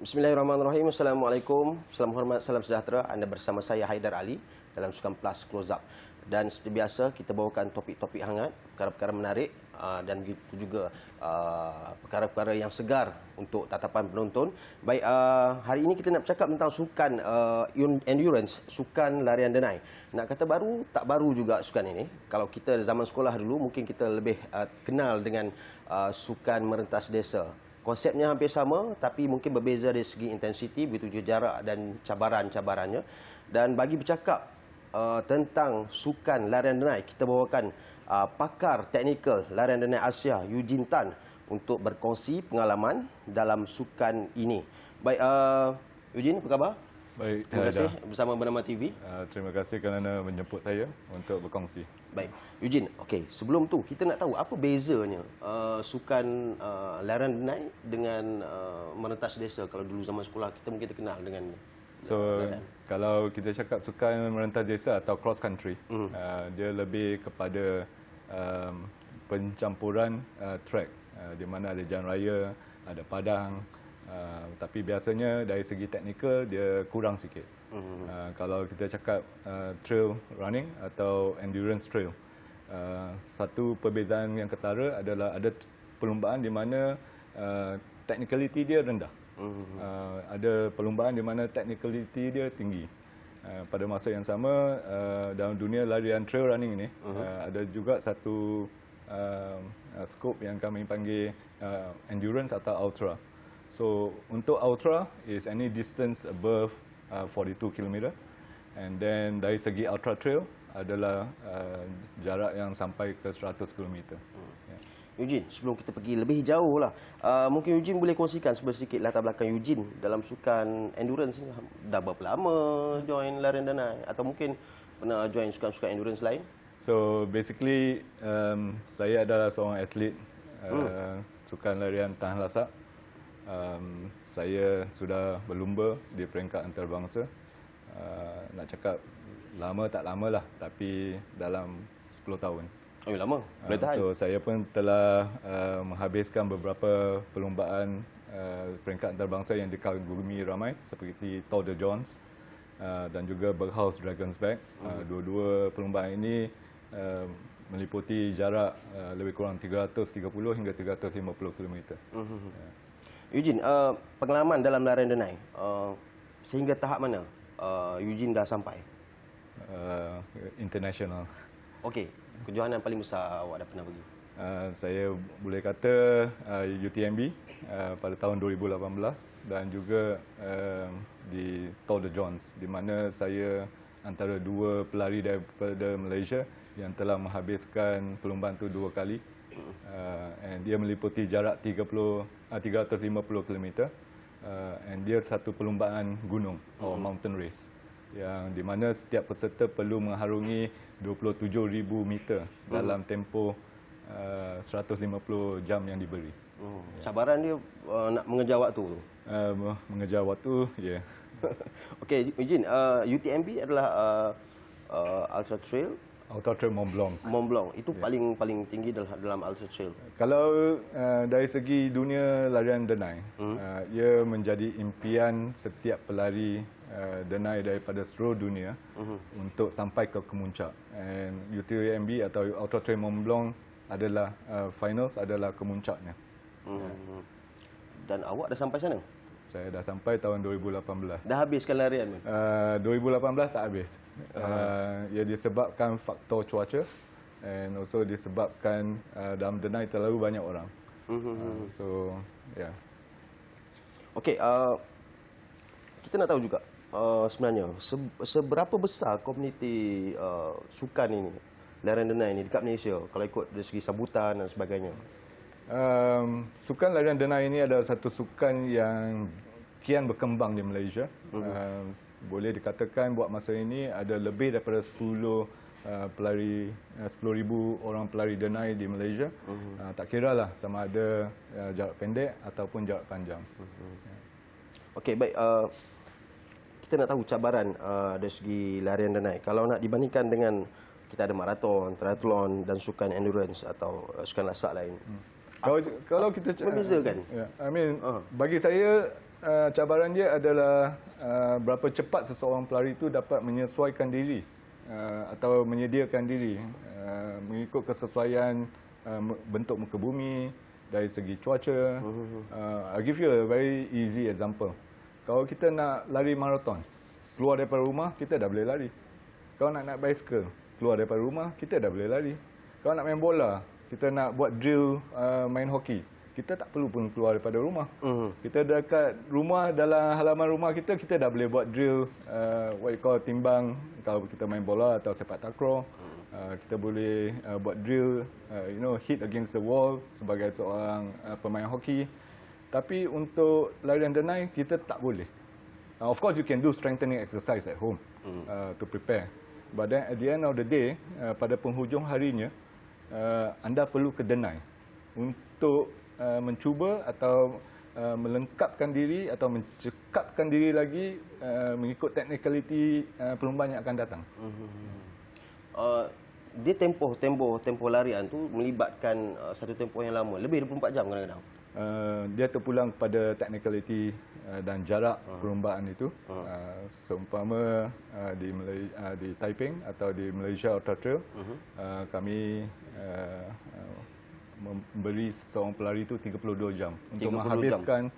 Bismillahirrahmanirrahim. Assalamualaikum. Salam hormat, salam sejahtera. Anda bersama saya Haidar Ali dalam Sukan Plus Close Up. Dan seperti biasa kita bawakan topik-topik hangat, perkara-perkara menarik dan begitu juga perkara-perkara yang segar untuk tatapan penonton. Baik, hari ini kita nak bercakap tentang sukan endurance, sukan larian denai. Nak kata baru, tak baru juga sukan ini. Kalau kita zaman sekolah dulu mungkin kita lebih kenal dengan sukan merentas desa. Konsepnya hampir sama tapi mungkin berbeza dari segi intensiti, begitu juga jarak dan cabaran-cabarannya. Dan bagi bercakap tentang sukan larian denai, kita bawakan pakar teknikal larian denai Asia, Eugene Tan, untuk berkongsi pengalaman dalam sukan ini. Baik, Eugene, apa khabar? Baik, terima kasih bersama Bernama TV. Terima kasih kerana menjemput saya untuk berkongsi. Baik, Eugene, okey, sebelum tu kita nak tahu apa bezanya sukan larian denai dengan merentas desa. Kalau dulu zaman sekolah kita mungkin terkenal dengan kalau kita cakap sukan merentas desa atau cross country, dia lebih kepada pencampuran track, di mana ada jalan raya, ada padang. Tapi biasanya dari segi teknikal dia kurang sikit. Kalau kita cakap trail running atau endurance trail, satu perbezaan yang ketara adalah ada perlumbaan di mana technicality dia rendah. Ada perlumbaan di mana technicality dia tinggi. Pada masa yang sama, dalam dunia larian trail running ini, ada juga satu scope yang kami panggil endurance atau ultra. So untuk ultra is any distance above 42 km, and then dari segi ultra trail adalah jarak yang sampai ke 100 km. Eugene, sebelum kita pergi lebih jauh lah, mungkin Eugene boleh kongsikan sedikit latar belakang Eugene dalam sukan endurance ni. Dah berapa lama join larian denai, atau mungkin pernah join sukan-sukan endurance lain? So basically saya adalah seorang atlet sukan larian tahan lasak. Saya sudah berlumba di peringkat antarabangsa. Nak cakap lama tak lama lah, tapi dalam 10 tahun. Oh, lama. Boleh tahan. So saya pun telah menghabiskan beberapa perlumbaan peringkat antarabangsa yang dikagumi ramai, seperti Tour de Jones dan juga Berghaus Drakensberg. Dua-dua perlumbaan ini meliputi jarak lebih kurang 330 hingga 350 km. Eugene, pengalaman dalam larian denai, sehingga tahap mana Eugene dah sampai? International. Okey, kejohanan paling besar awak dah pernah pergi? Saya boleh kata UTMB pada tahun 2018 dan juga di Tour de Jones, di mana saya antara dua pelari daripada Malaysia yang telah menghabiskan perlumbaan itu 2 kali. And dia meliputi jarak 350 km, and dia satu perlumbaan gunung atau mountain race, yang di mana setiap peserta perlu mengharungi 27,000 meter dalam tempoh 150 jam yang diberi. Cabaran dia nak mengejar waktu tu? Mengejar waktu, ya. Yeah. Okey, Eugene, UTMB adalah ultra trail. Ultra Trail Mont Blanc. Mont Blanc itu paling tinggi dalam ultra trail. Kalau dari segi dunia larian denai, ia menjadi impian setiap pelari denai daripada seluruh dunia untuk sampai ke kemuncak. And UTMB atau Ultra Trail Mont Blanc adalah finals, adalah kemuncaknya. Dan awak dah sampai sana? Saya dah sampai tahun 2018. Dah habiskan larian? 2018 tak habis. Ia disebabkan faktor cuaca, and also disebabkan dalam denai terlalu banyak orang. So, yeah. Okey, kita nak tahu juga sebenarnya seberapa besar komuniti sukan ini, larian denai ini dekat Malaysia, kalau ikut dari segi sambutan dan sebagainya? Sukan larian denai ini adalah satu sukan yang kian berkembang di Malaysia. Boleh dikatakan buat masa ini ada lebih daripada 10,000 orang pelari denai di Malaysia. Tak kira lah sama ada jarak pendek ataupun jarak panjang. Okey, baik. Kita nak tahu cabaran dari segi larian denai. Kalau nak dibandingkan dengan kita ada maraton, triathlon dan sukan endurance atau sukan lasak lain. Kalau kita membezakan. I mean, bagi saya cabaran dia adalah berapa cepat seseorang pelari itu dapat menyesuaikan diri atau menyediakan diri mengikut kesesuaian bentuk muka bumi, dari segi cuaca. I'll give you a very easy example. Kalau kita nak lari maraton, keluar daripada rumah, kita dah boleh lari. Kalau nak naik basikal, keluar daripada rumah, kita dah boleh lari. Kalau nak main bola, kita nak buat drill main hoki, kita tak perlu pun keluar daripada rumah. Kita dekat rumah, dalam halaman rumah kita, kita dah boleh buat drill what you call timbang kalau kita main bola atau sepak takraw. Kita boleh buat drill, hit against the wall sebagai seorang pemain hoki. Tapi untuk larian denai, kita tak boleh. Of course, you can do strengthening exercise at home to prepare. But then at the end of the day, pada penghujung harinya, anda perlu ke denai untuk mencuba atau melengkapkan diri atau mencekapkan diri lagi mengikut technicality perlombaan yang akan datang. Dia tempoh larian tu melibatkan satu tempoh yang lama, lebih 24 jam kadang-kadang. Dia terpulang kepada technicality dan jarak perlombaan itu. Seumpama di Taiping atau di Malaysia Ultra Trail, kami memberi seorang pelari itu 32 jam untuk menghabiskan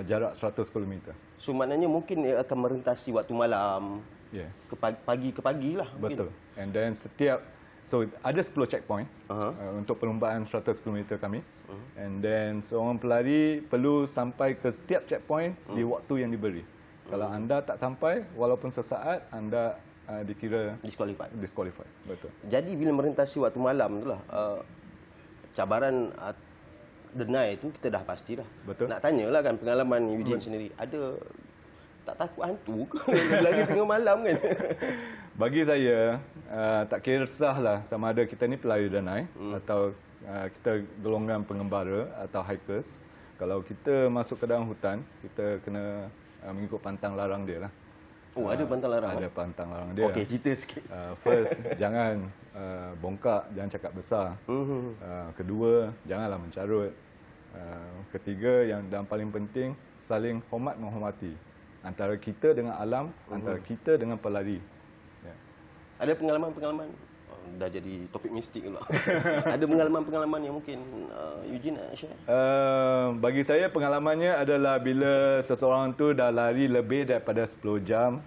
jarak 100 km. So maknanya mungkin ia akan merentasi waktu malam, ke pagi lah. Betul. Mungkin. And then ada 10 checkpoint untuk perlombaan 100 km kami. And then seorang pelari perlu sampai ke setiap checkpoint di waktu yang diberi. Kalau anda tak sampai, walaupun sesaat, anda dikira disqualified. Betul. Jadi bila merentasi waktu malam itulah cabaran denai itu kita dah pasti dah. Betul. Nak tanyalah kan pengalaman Eugene sendiri, ada tak takut hantu ke lagi tengah malam kan? Bagi saya, tak kisah lah sama ada kita ni pelari denai atau kita golongan pengembara atau hikers. Kalau kita masuk ke dalam hutan, kita kena mengikut pantang larang dia lah. Oh, ada pantang larang? Ada pantang larang dia. Okey, cerita sikit. First, jangan bongkak, jangan cakap besar. Kedua, janganlah mencarut. Ketiga, yang paling penting, saling hormat menghormati. Antara kita dengan alam, antara kita dengan pelari. Ada pengalaman-pengalaman, dah jadi topik mistik pula. Ada pengalaman-pengalaman yang mungkin Eugene nak share? Bagi saya pengalamannya adalah bila seseorang tu dah lari lebih daripada 10 jam,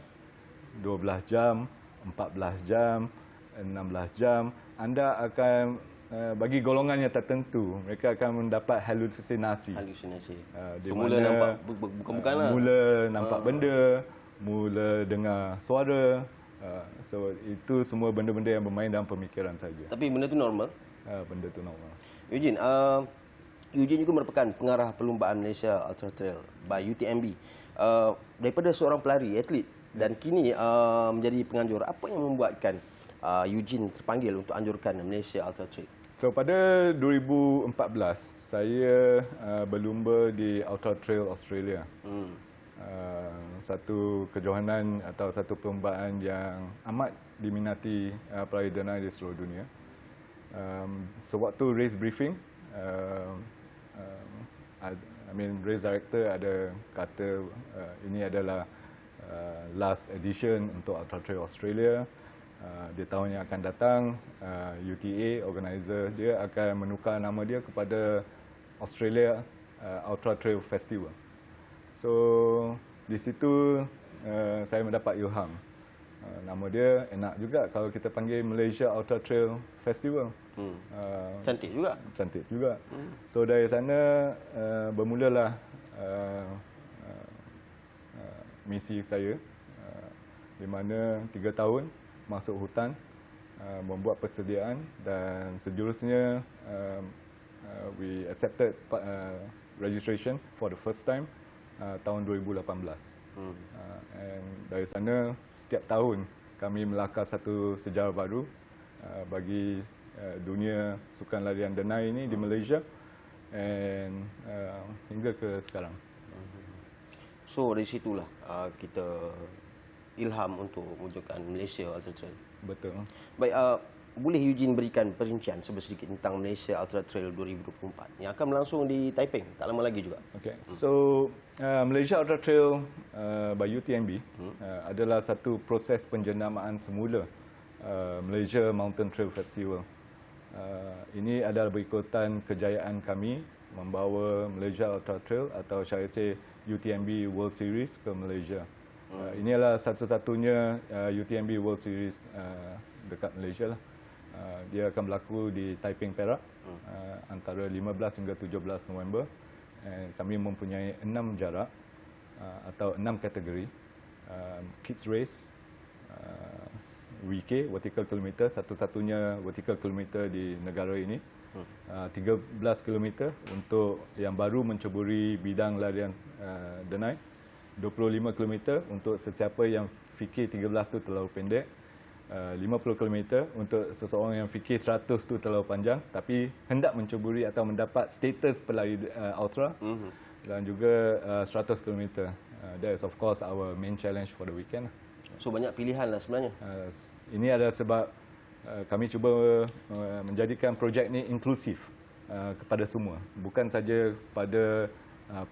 12 jam, 14 jam, 16 jam, anda akan bagi golongan yang tertentu, mereka akan mendapat halusinasi. So, mula nampak bukan-bukan lah. Mula nampak benda, mula dengar suara. So itu semua benda-benda yang bermain dalam pemikiran saja. Tapi benda tu normal? Benda tu normal. Eugene, Eugene juga merupakan pengarah perlumbaan Malaysia Ultra Trail by UTMB. Daripada seorang pelari, atlet dan kini menjadi penganjur, apa yang membuatkan Eugene terpanggil untuk anjurkan Malaysia Ultra Trail? So pada 2014 saya berlumba di Ultra Trail Australia. Satu kejohanan atau satu perlombaan yang amat diminati pelari denai di seluruh dunia. Sewaktu race briefing, race director ada kata ini adalah last edition untuk Ultra Trail Australia. Di tahun yang akan datang, UTA, organizer dia akan menukar nama dia kepada Australia Ultra Trail Festival. So, di situ saya mendapat ilham. Nama dia enak juga kalau kita panggil Malaysia Ultra Trail Festival. Cantik juga. Cantik juga. So, dari sana bermulalah misi saya, di mana 3 tahun masuk hutan, membuat persediaan dan sejurusnya we accepted registration for the first time tahun 2018. And dari sana setiap tahun kami melakar satu sejarah baru bagi dunia sukan larian denai ini di Malaysia and hingga ke sekarang. So dari situlah kita ilham untuk wujudkan Malaysia Ultra Trail. Betul. Baik, boleh Eugene berikan perincian sedikit tentang Malaysia Ultra Trail 2024 yang akan berlangsung di Taiping tak lama lagi juga. Okay. So Malaysia Ultra Trail by UTMB adalah satu proses penjenamaan semula Malaysia Mountain Trail Festival. Ini adalah berikutan kejayaan kami membawa Malaysia Ultra Trail atau saya say UTMB World Series ke Malaysia. Ini adalah satu-satunya UTMB World Series dekat Malaysia lah. Dia akan berlaku di Taiping, Perak antara 15 hingga 17 November. Kami mempunyai 6 jarak atau 6 kategori. Kids Race, WK, Vertical Kilometer, satu-satunya Vertical Kilometer di negara ini. 13 km untuk yang baru menceburi bidang larian denai. 25 km untuk sesiapa yang fikir 13 tu terlalu pendek. 50 km untuk seseorang yang fikir 100 tu terlalu panjang tapi hendak menceburi atau mendapat status pelari ultra. Dan juga 100 km. That is of course our main challenge for the weekend. So banyak pilihan lah sebenarnya. Ini adalah sebab kami cuba menjadikan projek ni inklusif kepada semua. Bukan saja pada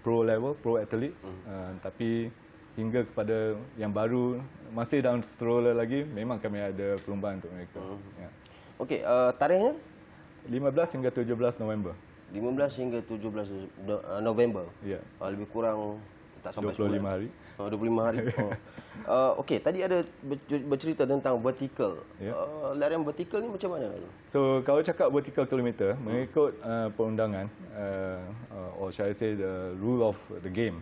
pro level, pro athletes, tapi hingga kepada yang baru masih dalam stroller lagi, memang kami ada perlumbaan untuk mereka. Okey, tarikhnya 15 hingga 17 November. 15 hingga 17 November. Ya. Lebih kurang tak sampai 25 hari. 25 hari. Okey, tadi ada bercerita tentang vertical. Larian vertical ni macam mana? So kalau cakap vertical kilometer, mengikut perundangan, or shall I say the rule of the game,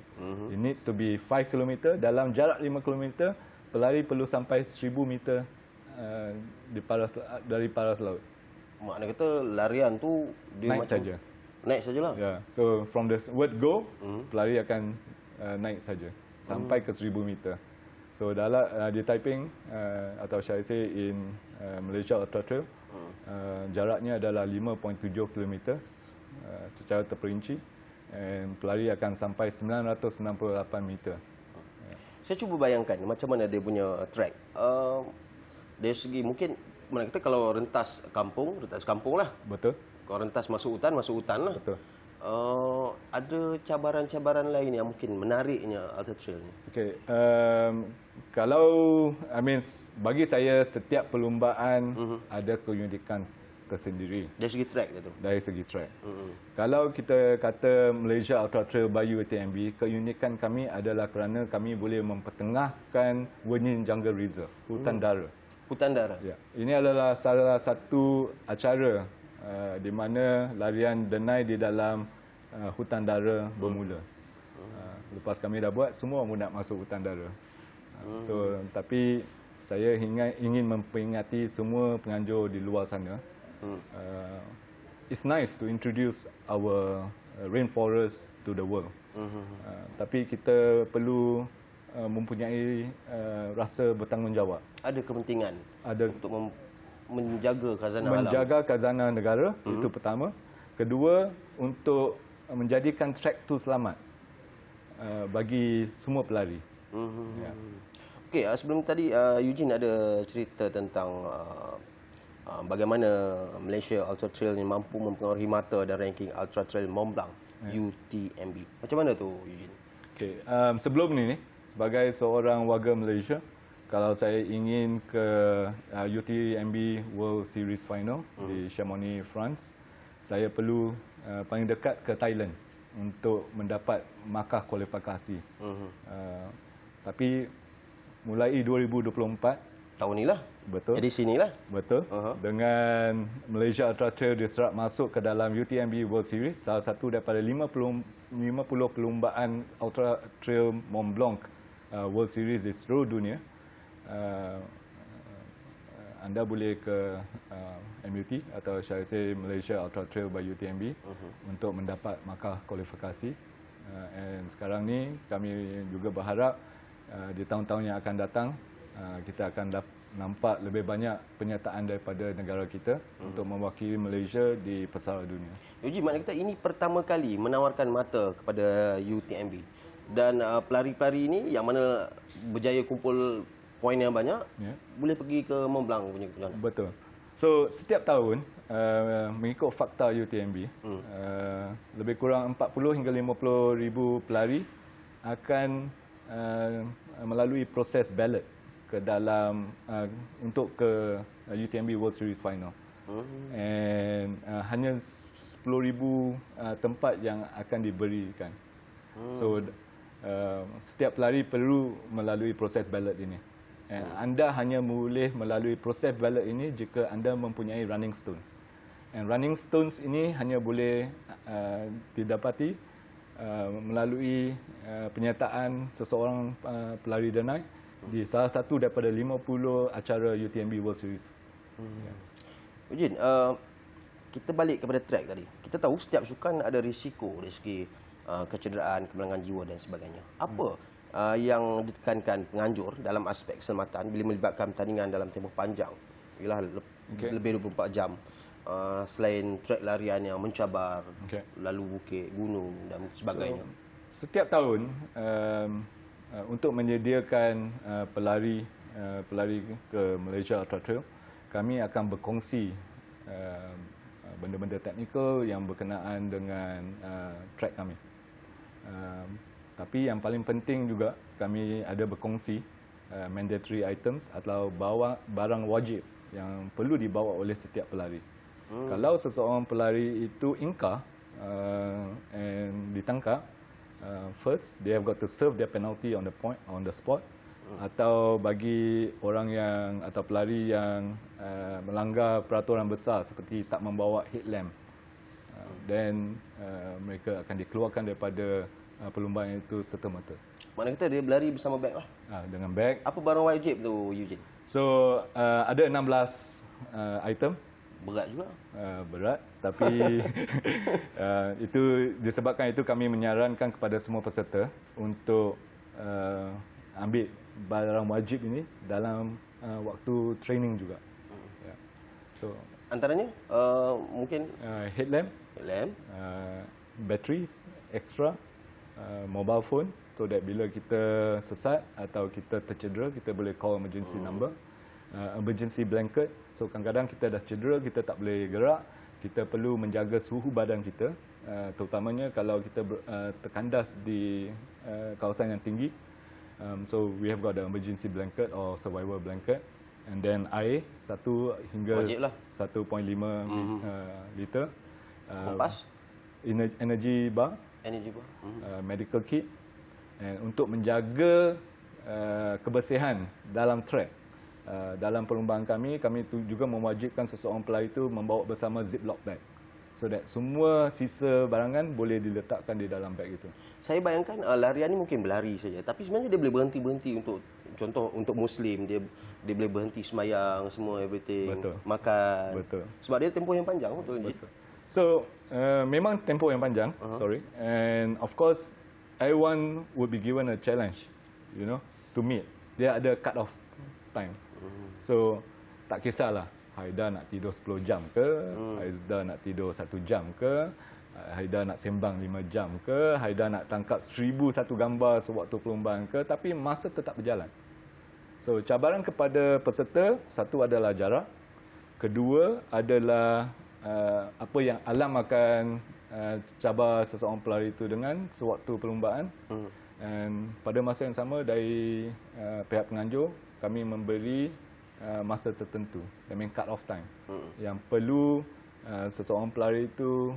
it needs to be 5 km. Dalam jarak 5 km, pelari perlu sampai 1000 meter dari paras laut. Makna kata larian tu dia Naik macam saja. Naik sajalah. Yeah. So from the word go, pelari akan naik saja sampai ke 1000 meter. So dalam di Taiping atau saya say in Malaysia Ultra Trail, jaraknya adalah 5.7 km secara terperinci, and pelari akan sampai 968 meter. Saya cuba bayangkan macam mana dia punya track. Dari segi mungkin mana kita kalau rentas kampung lah. Betul. Kalau rentas masuk hutan lah. Betul. Ada cabaran-cabaran lain yang mungkin menariknya Ultra Trail ni. Okay, kalau bagi saya setiap perlumbaan ada keunikan tersendiri. Dari segi track dia tu. Dari segi track. Kalau kita kata Malaysia Ultra Trail by UTMB, keunikan kami adalah kerana kami boleh mempertengahkan Wenying Jungle Reserve, hutan dara. Hutan dara. Ya, ini adalah salah satu acara di mana larian denai di dalam hutan dara bermula. Lepas kami dah buat, semua pun nak masuk hutan dara. Tapi saya ingin memperingati semua penganjur di luar sana. It's nice to introduce our rainforest to the world. Tapi kita perlu mempunyai rasa bertanggungjawab. Ada kepentingan untuk menjaga khazanah alam. Menjaga khazanah negara, itu pertama. Kedua, untuk menjadikan trek tu selamat bagi semua pelari. Ya. Okey, sebelum tadi Eugene ada cerita tentang bagaimana Malaysia Ultra Trail ni mampu mempengaruhi mata dan ranking Ultra Trail Mont Blanc, UTMB. Macam mana tu Eugene? Okey, sebelum ni sebagai seorang warga Malaysia, kalau saya ingin ke UTMB World Series Final di Chamonix, France, saya perlu paling dekat ke Thailand untuk mendapat markah kualifikasi. Tapi mulai 2024, tahun ni lah. betul. Jadi sinilah. Betul. Dengan Malaysia Ultra Trail diserap masuk ke dalam UTMB World Series, salah satu daripada 50 perlumbaan Ultra Trail Mont Blanc World Series di seluruh dunia. Anda boleh ke MUT atau saya say Malaysia Ultra Trail by UTMB untuk mendapat markah kualifikasi. And sekarang ni kami juga berharap di tahun-tahun yang akan datang kita akan nampak lebih banyak penyertaan daripada negara kita untuk mewakili Malaysia di pesara dunia. Eugene, maknanya kita ini pertama kali menawarkan mata kepada UTMB. Dan pelari-pelari ini yang mana berjaya kumpul poin yang banyak, boleh pergi ke Mont Blanc punya kejuaraan. Betul. So setiap tahun mengikut fakta UTMB, lebih kurang 40 hingga 50 ribu pelari akan melalui proses ballot ke dalam untuk ke UTMB World Series Final. And hanya 10,000 tempat yang akan diberikan. So setiap pelari perlu melalui proses ballot ini. Anda hanya boleh melalui proses ballot ini jika anda mempunyai running stones. And running stones ini hanya boleh didapati melalui penyertaan seseorang pelari denai di salah satu daripada 50 acara UTMB World Series. Eugene, kita balik kepada track tadi. Kita tahu setiap sukan ada risiko dari segi kecederaan, kehilangan jiwa dan sebagainya. Apa yang ditekankan penganjur dalam aspek keselamatan bila melibatkan pertandingan dalam tempoh panjang? Ialah lebih 24 jam. Selain trek larian yang mencabar, lalu bukit, gunung dan sebagainya. So, setiap tahun untuk menyediakan pelari ke Malaysia Ultra Trail, kami akan berkongsi benda-benda teknikal yang berkenaan dengan trek kami. Tapi yang paling penting juga kami ada berkongsi mandatory items atau barang wajib yang perlu dibawa oleh setiap pelari. Kalau seseorang pelari itu ingkar and ditangkap, first they have got to serve their penalty on the spot. Atau bagi orang yang atau pelari yang melanggar peraturan besar seperti tak membawa headlamp, then mereka akan dikeluarkan daripada perlumbaan itu serta-merta. Mana kata dia berlari bersama beg lah. Dengan beg. Apa barang wajib tu, Eugene? So ada 16 item. Berat juga. Berat, tapi itu disebabkan itu kami menyarankan kepada semua peserta untuk ambil barang wajib ini dalam waktu training juga. So antaranya mungkin headlamp, bateri extra, mobile phone, so that bila kita sesat atau kita tercedera, kita boleh call emergency number. Emergency blanket, so kadang-kadang kita dah cedera, kita tak boleh gerak, kita perlu menjaga suhu badan kita, terutamanya kalau kita terkandas di kawasan yang tinggi. So we have got the emergency blanket or survival blanket, and then air 1 hingga 1.5 liter. Kompas, energy bar, medical kit, and untuk menjaga kebersihan dalam trek. Dalam perlumbaan kami juga mewajibkan seseorang pelari itu membawa bersama ziplock bag, so that semua sisa barangan boleh diletakkan di dalam bag itu. Saya bayangkan larian ni mungkin berlari saja, tapi sebenarnya dia boleh berhenti untuk contoh untuk Muslim, dia boleh berhenti semayang semua everything. Betul. Makan. Betul. Sebab dia tempoh yang panjang, betul. So memang tempoh yang panjang, and of course everyone would be given a challenge, to meet. Dia ada cut off time. So tak kisahlah Haidar nak tidur 10 jam ke, Haidar nak tidur 1 jam ke, Haidar nak sembang 5 jam ke, Haidar nak tangkap 1001 gambar sewaktu perlumbaan ke, tapi masa tetap berjalan. So cabaran kepada peserta, satu adalah jarak, kedua adalah apa yang alam akan cabar seseorang pelari itu dengan sewaktu perlumbaan. Dan pada masa yang sama dari pihak penganjur, kami memberi masa tertentu, I mean cut off time, yang perlu seseorang pelari itu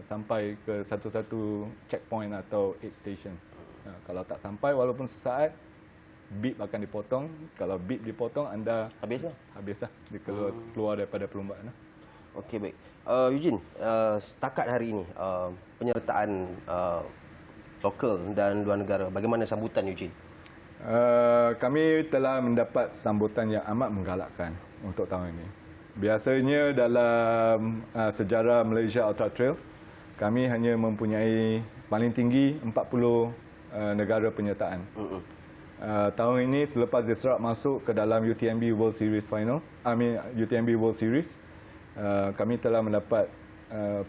sampai ke satu-satu checkpoint atau aid station. Kalau tak sampai walaupun sesaat, bib akan dipotong. Kalau bib dipotong, anda habislah keluar daripada perlumbaan. Okey, baik. Eugene, setakat hari ini penyertaan lokal dan luar negara, bagaimana sambutan Eugene? Kami telah mendapat sambutan yang amat menggalakkan untuk tahun ini. Biasanya dalam sejarah Malaysia Ultra Trail, kami hanya mempunyai paling tinggi 40 negara penyertaan. Tahun ini selepas diserap masuk ke dalam UTMB World Series Final, UTMB World Series, kami telah mendapat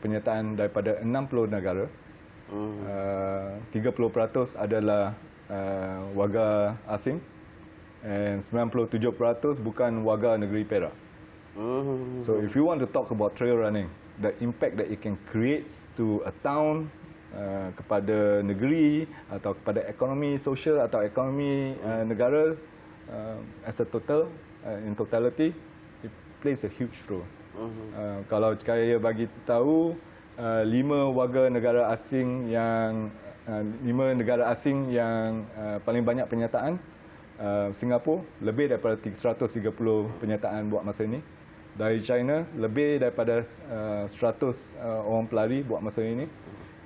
penyertaan daripada 60 negara. 30% adalah warga asing, and 97% bukan warga negeri Perak. So if you want to talk about trail running, the impact that it can create to a town, kepada negeri atau kepada ekonomi sosial atau ekonomi negara, as a total, in totality, it plays a huge role. Kalau saya bagi tahu, 5 warga negara asing yang 5 negara asing yang paling banyak penyertaan, Singapura lebih daripada 330 penyertaan buat masa ini. Dari China lebih daripada 100 orang pelari buat masa ini.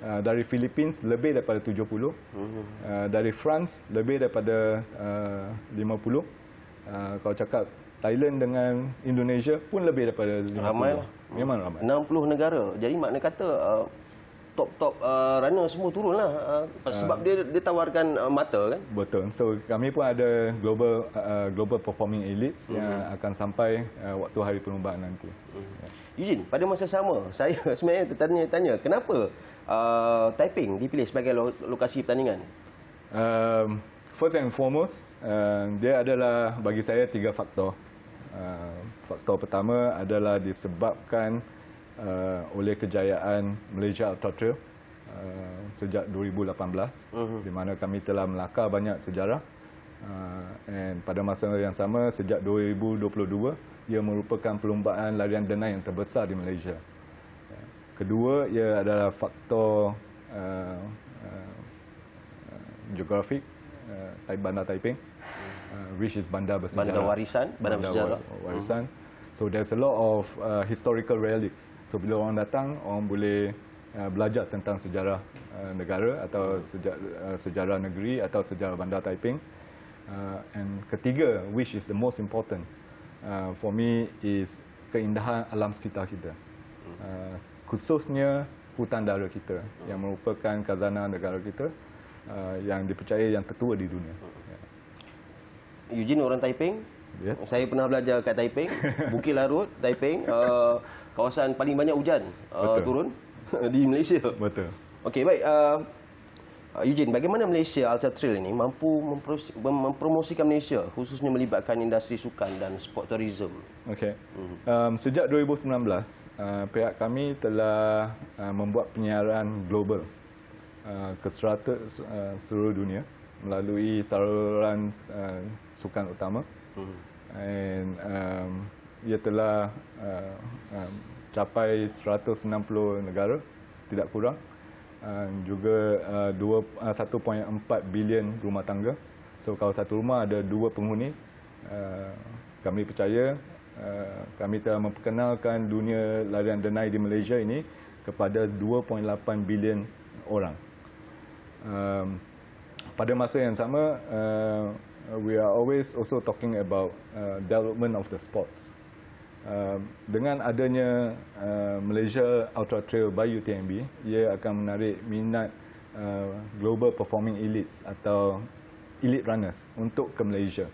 Dari Philippines lebih daripada 70. Dari France lebih daripada 50. Kalau cakap Thailand dengan Indonesia pun lebih daripada 50. Ramai lah. Memang ramai. 60 negara. Jadi makna kata top-top runner semua turun lah. Sebab dia tawarkan mata kan. Betul. So kami pun ada global performing elites yang akan sampai waktu hari perlombaan nanti. Eugene, pada masa sama, saya sebenarnya tertanya-tanya kenapa Taiping dipilih sebagai lokasi pertandingan? First and foremost, dia adalah bagi saya 3 faktor. Faktor pertama adalah disebabkan oleh kejayaan Malaysia Ultra Trail sejak 2018, di mana kami telah melakar banyak sejarah. And pada masa yang sama, sejak 2022, ia merupakan perlombaan larian denai yang terbesar di Malaysia. Kedua, ia adalah faktor geografik, Bandar Taiping, which is bandar bersejarah. Bandar warisan, bandar bersejarah. Warisan. So there's a lot of historical relics. So bila orang datang, orang boleh belajar tentang sejarah negara atau sejarah negeri atau sejarah Bandar Taiping. And ketiga, which is the most important for me, is keindahan alam sekitar kita. Khususnya hutan dara kita yang merupakan khazanah negara kita, yang dipercaya yang tertua di dunia. Eugene orang Taiping. Yes. Saya pernah belajar kat Taiping, Bukit Larut, Taiping, kawasan paling banyak hujan turun di Malaysia. Betul. Okey, baik. Eugene, bagaimana Malaysia Ultra Trail ini mampu mempromosikan Malaysia, khususnya melibatkan industri sukan dan sport tourism? Okey. Sejak 2019, pihak kami telah membuat penyiaran global ke seluruh dunia melalui saluran sukan utama. And ia telah capai 160 negara, tidak kurang. Juga 1.4 bilion rumah tangga. So kalau satu rumah ada 2 penghuni, kami percaya kami telah memperkenalkan dunia larian denai di Malaysia ini kepada 2.8 bilion orang. Pada masa yang sama, we are always also talking about development of the sports. Dengan adanya Malaysia Ultra Trail by UTMB, ia akan menarik minat global performing elites atau elite runners untuk ke Malaysia.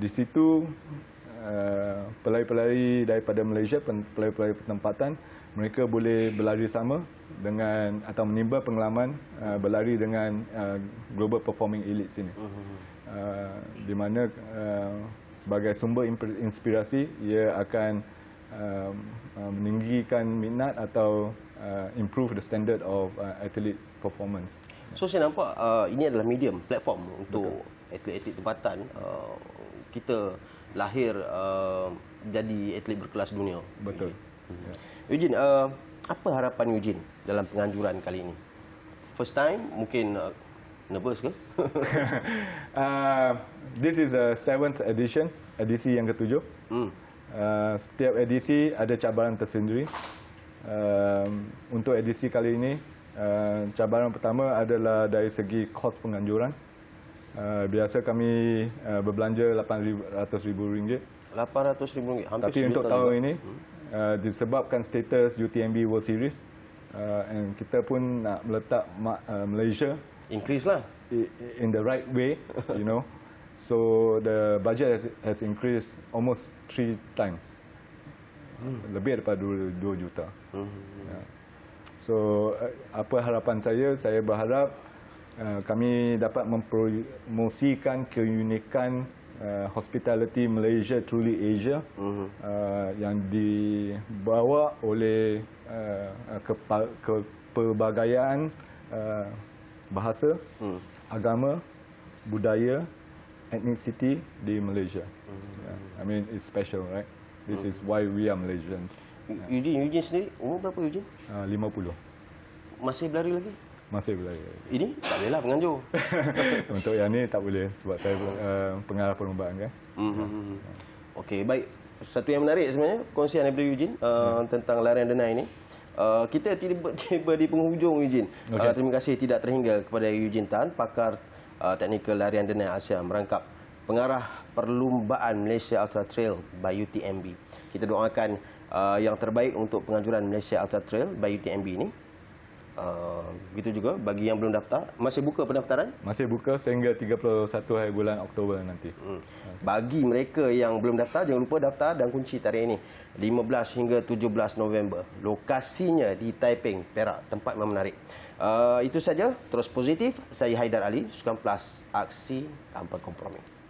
Di situ pelari-pelari daripada Malaysia, pelari-pelari pertempatan, mereka boleh berlari sama dengan atau menimba pengalaman berlari dengan global performing elites ini. Di mana sebagai sumber inspirasi, ia akan meninggikan minat atau improve the standard of athlete performance. So saya nampak ini adalah medium, platform untuk atlet-atlet tempatan kita lahir jadi atlet berkelas dunia. Betul. Eugene, apa harapan Eugene dalam penganjuran kali ini? First time, mungkin nervous ke? This is a 7th edition, edisi yang ke-7. Setiap edisi ada cabaran tersendiri. Untuk edisi kali ini, cabaran pertama adalah dari segi kos penganjuran. Biasa kami berbelanja RM800,000. RM800,000, hampir Tapi untuk tahun ini, disebabkan status UTMB World Series, and kita pun nak meletak Malaysia increase lah in the right way, you know. So the budget has increased almost 3 times. Lebih daripada 2 juta. So apa harapan saya? Saya berharap kami dapat mempromosikan keunikan Hospitality Malaysia Truly Asia, yang dibawa oleh kepelbagaian bahasa, agama, budaya, ethnicity di Malaysia. I mean, it's special, right? This is why we are Malaysians. Eugene sendiri, umur berapa Eugene? 50. Masih berlari lagi? Masih berlari. Ini tak bolehlah penganjur. Untuk yang ni tak boleh sebab saya pengarah perlombaan kan. Okey, baik. Satu yang menarik sebenarnya, kongsian daripada Eugene tentang larian denai ini. Kita tiba di penghujung Eugene. Terima kasih tidak terhingga kepada Eugene Tan, pakar teknikal larian denai Asia, merangkap pengarah perlumbaan Malaysia Ultra Trail by UTMB. Kita doakan yang terbaik untuk penganjuran Malaysia Ultra Trail by UTMB ini. Begitu juga bagi yang belum daftar, masih buka pendaftaran? Masih buka sehingga 31 hari bulan Oktober nanti. Bagi mereka yang belum daftar, jangan lupa daftar dan kunci tarikh ini 15 hingga 17 November. Lokasinya di Taiping, Perak, tempat yang menarik. Itu saja, terus positif. Saya Haidar Ali, Sukan Plus, aksi tanpa kompromi.